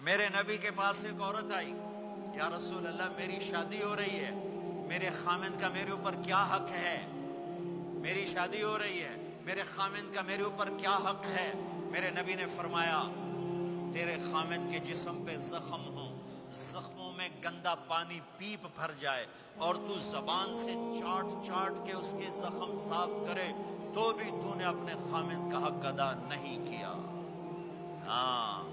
میرے نبی کے پاس ایک عورت آئی، یا رسول اللہ میری شادی ہو رہی ہے، میرے خامند کا میرے اوپر کیا حق ہے؟ میری شادی ہو رہی ہے، میرے خامند کا میرے اوپر کیا حق ہے؟ میرے نبی نے فرمایا تیرے خامند کے جسم پہ زخم ہو، زخموں میں گندا پانی پیپ بھر جائے اور تو زبان سے چاٹ چاٹ کے اس کے زخم صاف کرے تو بھی تو نے اپنے خامند کا حق ادا نہیں کیا۔ ہاں،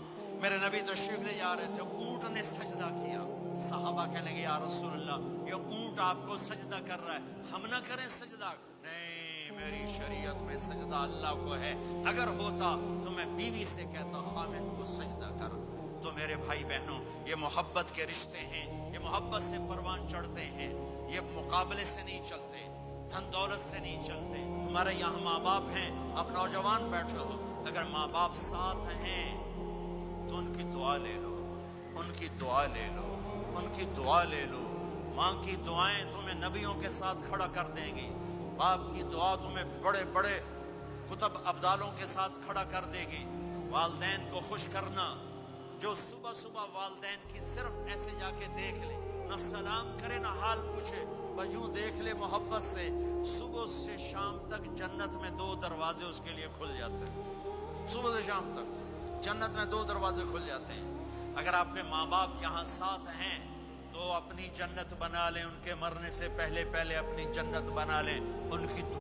میرے نبی تشریف لے جا رہے تھے، اونٹ نے سجدہ کیا، صحابہ کہنے لگے یا رسول اللہ یہ اونٹ آپ کو سجدہ کر رہا ہے، ہم نہ کریں سجدہ؟ نہیں، میری شریعت میں سجدہ اللہ کو ہے، اگر ہوتا تو میں بیوی سے کہتا خامد کو سجدہ کر۔ تو میرے بھائی بہنوں، یہ محبت کے رشتے ہیں، یہ محبت سے پروان چڑھتے ہیں، یہ مقابلے سے نہیں چلتے، دھن دولت سے نہیں چلتے۔ تمہارے یہاں ماں باپ ہیں، اب نوجوان بیٹھے ہو، اگر ماں باپ ساتھ ہیں تو ان کی دعا لے لو، ان کی دعا لے لو، ان کی دعا لے لو۔ ماں کی دعائیں تمہیں نبیوں کے ساتھ کھڑا کر دیں گی، باپ کی دعا تمہیں بڑے بڑے کتب ابدالوں کے ساتھ کھڑا کر دے گی۔ والدین کو خوش کرنا، جو صبح صبح والدین کی صرف ایسے جا کے دیکھ لے، نہ سلام کرے نہ حال پوچھے، بس یوں دیکھ لے محبت سے، صبح سے شام تک جنت میں 2 دروازے اس کے لیے کھل جاتے ہیں۔ صبح سے شام تک جنت میں 2 دروازے کھل جاتے ہیں۔ اگر آپ کے ماں باپ یہاں ساتھ ہیں تو اپنی جنت بنا لیں، ان کے مرنے سے پہلے اپنی جنت بنا لیں، ان کی